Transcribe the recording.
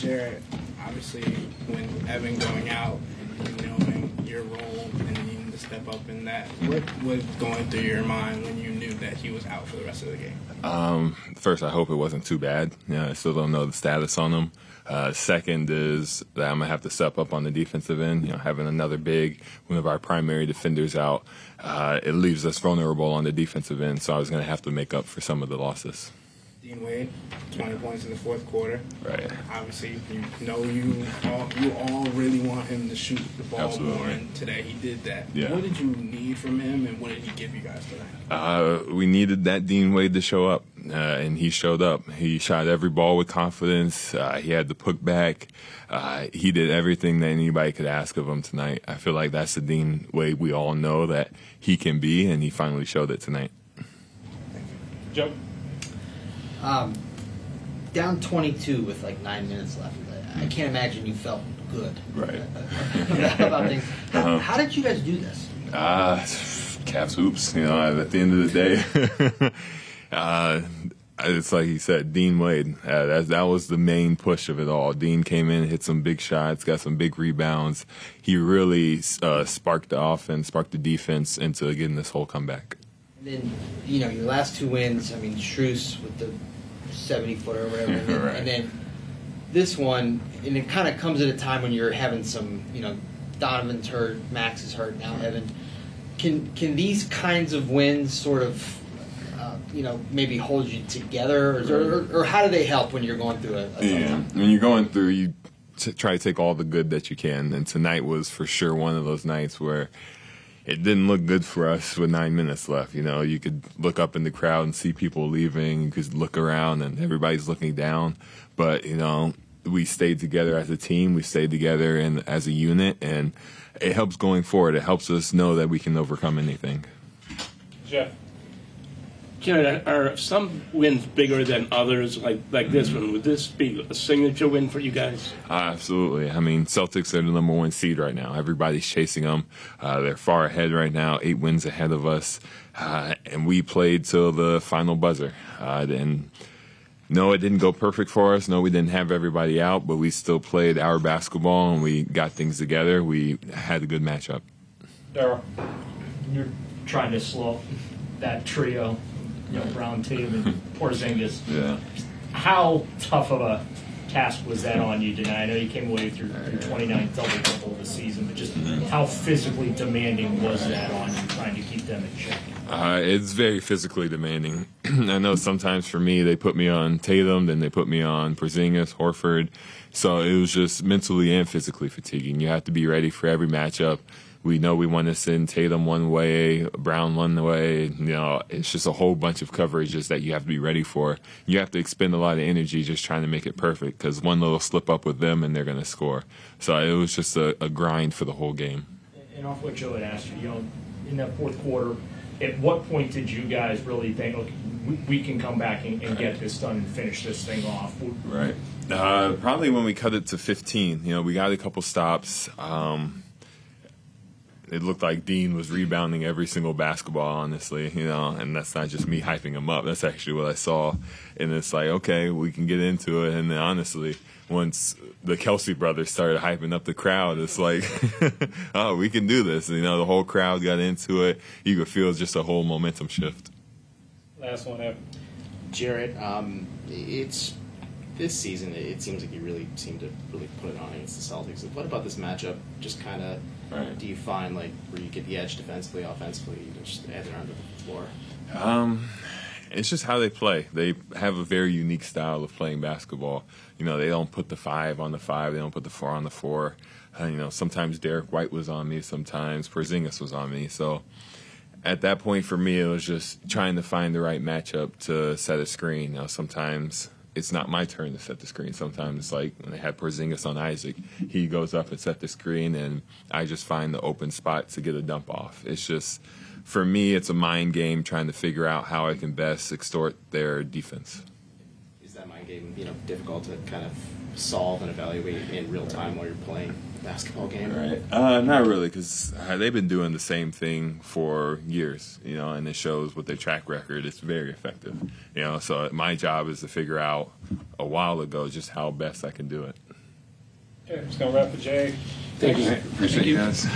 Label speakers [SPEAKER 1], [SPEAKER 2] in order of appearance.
[SPEAKER 1] Jarrett, obviously, when Evan going out and you knowing your role and needing to step up in that, what was going through your mind when you knew that he was out for the rest of the game?
[SPEAKER 2] First, I hope it wasn't too bad. I still don't know the status on him. Second is that I'm going to have to step up on the defensive end. Having another big, one of our primary defenders out, it leaves us vulnerable on the defensive end, so I was going to have to make up for some of the losses.
[SPEAKER 1] Dean Wade, 20 points in the fourth quarter.
[SPEAKER 2] Right.
[SPEAKER 1] Obviously, you all really want him to shoot the ball
[SPEAKER 2] Absolutely.
[SPEAKER 1] more, and today he did that.
[SPEAKER 2] Yeah.
[SPEAKER 1] What did you need from him, and what did he give you guys tonight?
[SPEAKER 2] We needed that Dean Wade to show up, and he showed up. He shot every ball with confidence. He had the put back. He did everything that anybody could ask of him tonight. I feel like that's the Dean Wade we all know that he can be, and he finally showed it tonight.
[SPEAKER 3] Joe?
[SPEAKER 4] Down 22 with like 9 minutes left. I can't imagine you felt good.
[SPEAKER 2] Right.
[SPEAKER 4] About things. How did you guys do this?
[SPEAKER 2] Cavs hoops, at the end of the day. It's like he said, Dean Wade. That was the main push of it all. Dean came in, hit some big shots, got some big rebounds. He really sparked the offense, sparked the defense into getting this whole comeback.
[SPEAKER 4] And then, your last two wins, Strus with the 70-footer or whatever. And then,
[SPEAKER 2] Right.
[SPEAKER 4] and then this one, and it kind of comes at a time when you're having some, Donovan's hurt, Max is hurt, now Evan. Can these kinds of wins sort of, maybe hold you together? Or how do they help when you're going through a tough time?
[SPEAKER 2] When you're going through, you try to take all the good that you can. And tonight was for sure one of those nights where it didn't look good for us with 9 minutes left. You could look up in the crowd and see people leaving. You could look around and everybody's looking down. But, we stayed together as a team. We stayed together and as a unit. And it helps going forward. It helps us know that we can overcome anything.
[SPEAKER 3] Jeff?
[SPEAKER 5] Jared, are some wins bigger than others like this one? Would this be a signature win for you guys?
[SPEAKER 2] Absolutely. Celtics are the number one seed right now. Everybody's chasing them. They're far ahead right now, 8 wins ahead of us. And we played till the final buzzer. And no, it didn't go perfect for us. No, we didn't have everybody out, but we still played our basketball and we got things together. We had a good matchup.
[SPEAKER 3] Daryl?
[SPEAKER 6] You're trying to slow that trio, Brown, Tatum, and Porzingis.
[SPEAKER 2] Yeah.
[SPEAKER 6] How tough of a task was that on you tonight? I know you came away through your 29th double-double of the season, but just how physically demanding was that on you, trying to keep them in check?
[SPEAKER 2] It's very physically demanding. I know sometimes for me, they put me on Tatum, then they put me on Porzingis, Horford. So it was just mentally and physically fatiguing. You have to be ready for every matchup. We know we want to send Tatum one way, Brown one way. It's just a whole bunch of coverages that you have to be ready for. You have to expend a lot of energy just trying to make it perfect because one little slip up with them and they're going to score. So it was just a grind for the whole game.
[SPEAKER 6] And off what Joe had asked you, in that fourth quarter, at what point did you guys really think, okay, we can come back and get this done and finish this thing off?
[SPEAKER 2] Right. Probably when we cut it to 15. We got a couple stops. It looked like Dean was rebounding every single basketball, honestly, and that's not just me hyping him up. That's actually what I saw. And it's like, okay, we can get into it. And then honestly, once the Kelsey brothers started hyping up the crowd, it's like, oh, we can do this. The whole crowd got into it. You could feel just a whole momentum shift.
[SPEAKER 3] Last one, Evan.
[SPEAKER 7] Jarrett, it's this season, it seems like you really seem to really put it on against the Celtics. What about this matchup just kind of do you find where you get the edge defensively, offensively, you just add it onto the floor?
[SPEAKER 2] It's just how they play. They have a very unique style of playing basketball. They don't put the 5 on the 5. They don't put the 4 on the 4. Sometimes Derek White was on me. Sometimes Porzingis was on me. So at that point for me, it was just trying to find the right matchup to set a screen. Sometimes it's not my turn to set the screen. Sometimes it's like when they had Porzingis on Isaac, he goes up and set the screen, and I just find the open spot to get a dump off. It's just, for me, it's a mind game trying to figure out how I can best extort their defense.
[SPEAKER 7] Is that mind game, difficult to kind of solve and evaluate in real time while you're playing a basketball game?
[SPEAKER 2] Right. Not really, because they've been doing the same thing for years, and it shows with their track record. It's very effective, So my job is to figure out a while ago just how best I can do it.
[SPEAKER 3] Okay, just gonna wrap with Jay.
[SPEAKER 5] Thank you.
[SPEAKER 2] Appreciate you guys.